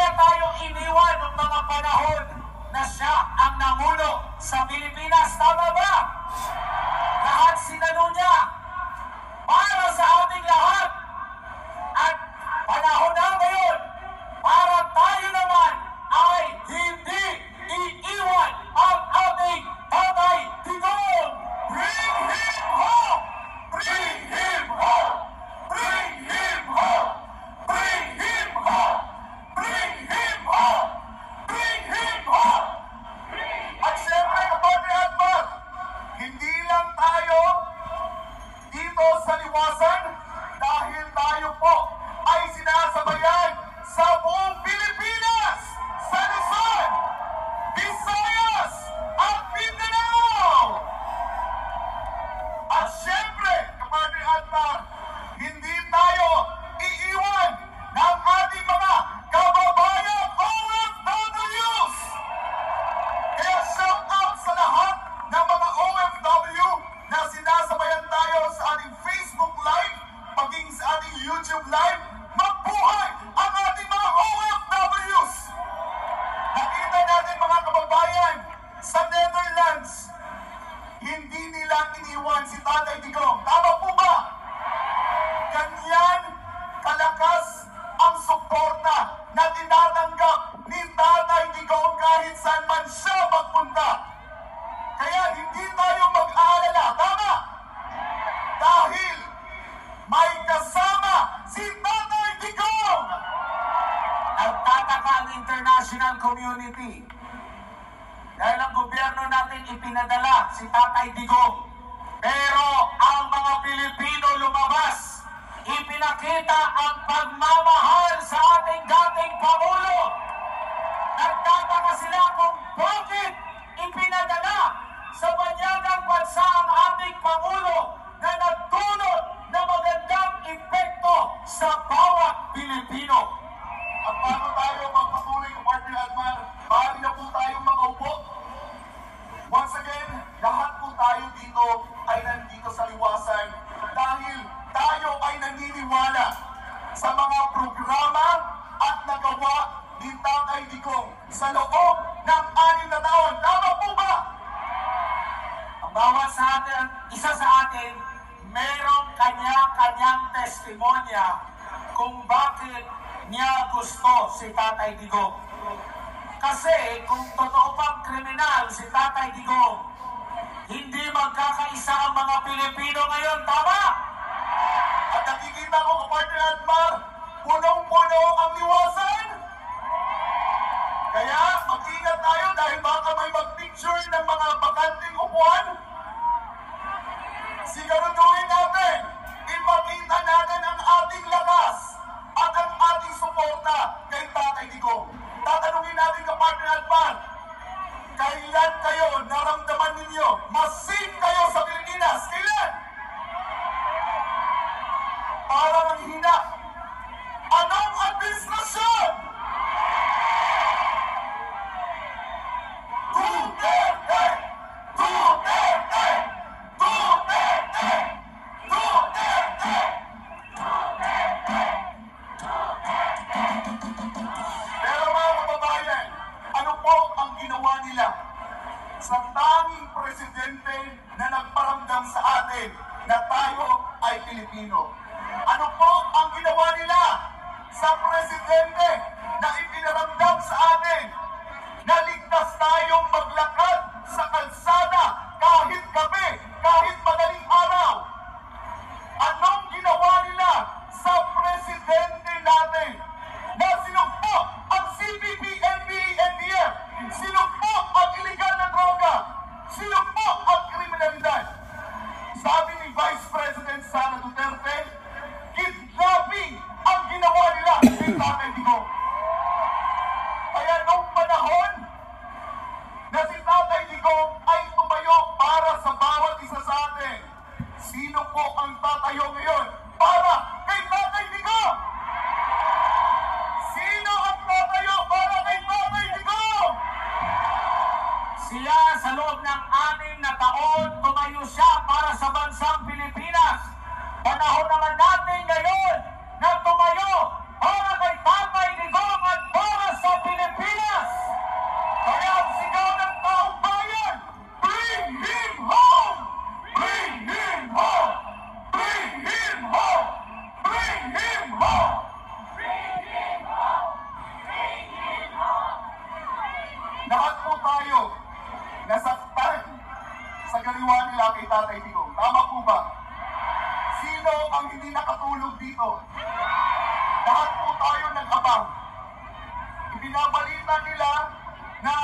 niya tayo iniwan ng mga panahon na siya ang namuno sa Pilipinas. Tama ba? Lahat sinalo niya para sa ating lahat. At panahon na ngayon para tayo naman ay hindi iiwan ang ating Tatay Digong. Bring him home! Bring him home! Bring him home! Bring him home! Bring him home! Bring him home! At syempre, kapatid at mag, hindi lang tayo dito sa liwasan dahil tayo po ay sinasabayan sa buong Pilipinas, sa Luzon, Visayas, at Mindanao. At syempre, kapatid at mag, hindi tayo iiwan ng ating mga kababayan OFWs. Kaya shout out sa lahat ng mga OFW na sinasabayan tayo sa ating Facebook Live, maging sa ating YouTube Live. Mabuhay ang ating mga OFWs! Nakita natin mga kababayan sa Netherlands, hindi nila iniwan si Tatay Digong. Tama po ba? Ganyan kalakas ang suporta na tinatanggap ni Tatay Digong kahit saan man siya magpunta. Kaya hindi tayo mag-aalala, tama? Dahil may kasama si Tatay Digong! Nagtataka ang international community dahil ang gobyerno natin ipinadala si Tatay Digong. Pero ang mga Pilipino lumabas, ipinakita ang pagmamahal sa ating dating Pangulo. Nagtataka sila kung bakit ipinadala sa banyagang bansa ang ating Pangulo na nagdulot na magandang epekto sa bawat Pilipino. At bago tayo magpatuloy, partner Admar, maaari na po tayong makaupo. Once again, lahat po tayo dito ay nandito sa liwasan dahil tayo ay naniniwala sa mga programa at nagawa ni Tatay Digong sa loob ng 6 na taon. Tama po ba? Ang bawat sa atin, isa sa atin, merong kanya-kanyang testimonya kung bakit niya gusto si Tatay Digong. Kasi kung totoo pang kriminal si Tatay Digong, hindi magkakaisa ang mga Pilipino ngayon, tama? At nakikita ko, partner Admar, punong-puno ang liwasan. Kaya mag-ingat tayo dahil baka may mag-picture ng mga bakanting upuan. Siguraduhin natin, ipakita natin ang ating lakas at ang ating suporta kay Tatay Digong. Tatanungin natin ka, partner Admar, kailan kayo naramdaman ninyo masin kayo sa Pilipinas? Kailan? Parang ang hina. Anong administrasyon? Duterte! Duterte! Duterte! Duterte! Pero mga kababayan, ano po ang ginawa nila sa tanging presidente na nagparamdam sa atin na tayo ay Pilipino? Ano po ang ginawa nila sa presidente na ipinaramdam sa atin na ligtas tayong maglakad sa kalsada kahit gabi, kahit madaling araw? Anong ginawa nila sa presidente natin na sinugpo ang CPP, NPA, NDF, sinugpo ang iligal na droga, sinugpo ang kriminalidad? Sabi ni Vice President Sara Duterte, kidnapping ang ginawa nila kay Tatay Digong. Kaya nung panahon na si Tatay Digong ay tumayo para sa bawat isa sa atin, sino po ang tatayo ngayon para kay Tatay Digong? Sino ang tatayo para kay Tatay Digong? Siya sa loob ng 6 na taon, tumayo siya para sa bansang Pilipinas. Panahon naman natin ngayon na tumayo para kay Tatay Digong at para sa Tatay Digong. Tama po ba? Sino ang hindi nakatulog dito? Lahat po tayo nag-abang. Ibinabalita nila na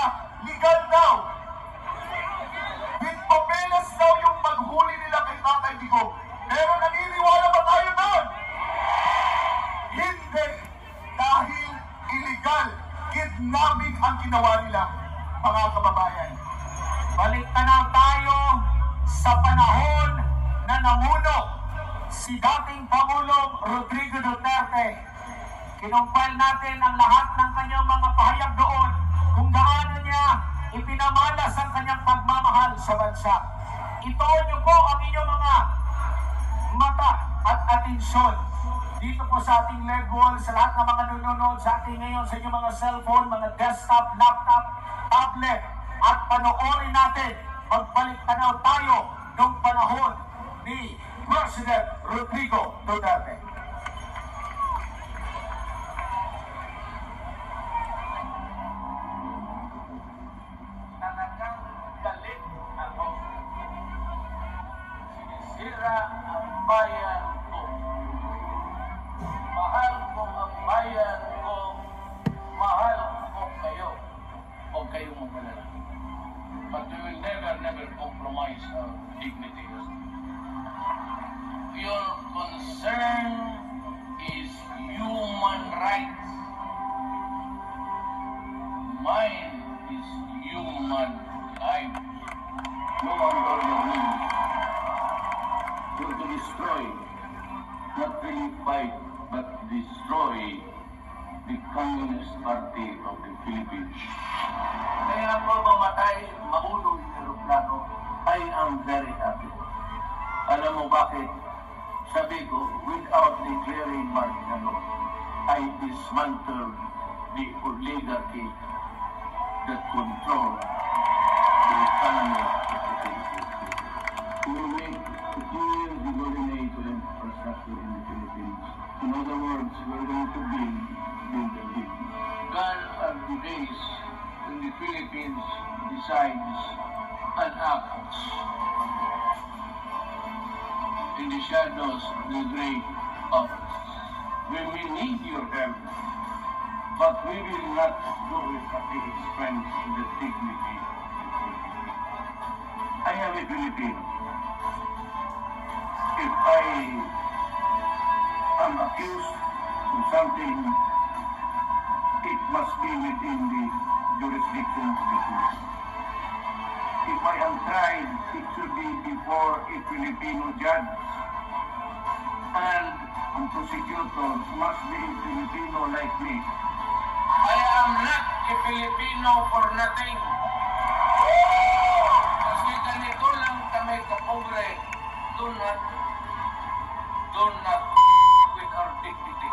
legal daw. With papeles daw yung paghuli nila kay Tatay Digong. Pero naniniwala ba tayo doon? Hindi. Dahil illegal. Kidnapping ang ginawa nila, mga kababayan. Balik tanaw tayo sa panahon na namuno si dating Pangulong Rodrigo Duterte. Kinumpal natin ang lahat ng kanyang mga pahayag doon kung gaano niya ipinamalas ang kanyang pagmamahal sa bansa. Itoon niyo po ang inyong mga mata at atensyon dito po sa ating leg wall, sa lahat ng mga nanonood sa ating ngayon sa inyong mga cellphone, mga desktop, laptop, tablet, at panoorin natin, magbalik tanaw tayo noong panahon ni President Rodrigo Duterte. Talagang galit ako. Sinisira ang bayan ko. Mahal ko ang bayan ko. Mahal ko kayo. Huwag kayong magkalala. But we will never compromise our dignity. Your concern is human rights. Mine is human life. No under the means to destroy, not really fight, but destroy the Communist Party of the Philippines. Kaya ako mamatay, mahulog yung aeroplano, I am very happy. Alam mo bakit? Sabi ko, without declaring martial law, I dismantle the oligarchy that control the economy of the Philippines. We will make clear the golden age of infrastructure in the Philippines. In other words, we are going to build. Gone are the days when the Philippines decides and acts in the shadows of the great office. We will need your help, but we will not do it at the expense of the dignity. I am a Filipino. If I am accused of something, it must be within the jurisdiction of the police. If I am tried, it should be before a Filipino judge. And ang prosecutor must be a Filipino like me. I am not a Filipino for nothing. Kasi ganito lang kami kapobre. Do not with our dignity.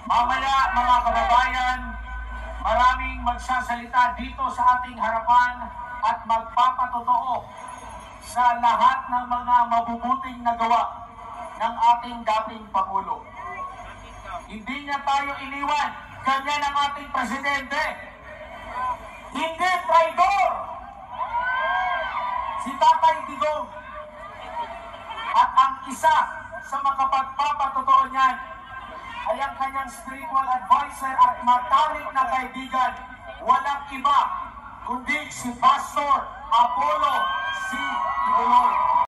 Mamaya, mga kababayan, maraming magsasalita dito sa ating harapan at magpapatotoo sa lahat ng mga mabubuting nagawa ng ating dating Pangulo. Hindi niya tayo iniwan. Ganyan ang ating presidente. Hindi traidor si Tatay Digong. At ang isa sa makapagpapatotoo niyan ay ang kanyang spiritual advisor at matalik na kaibigan, walang iba kundi si Pastor Apollo C. Kibuloy.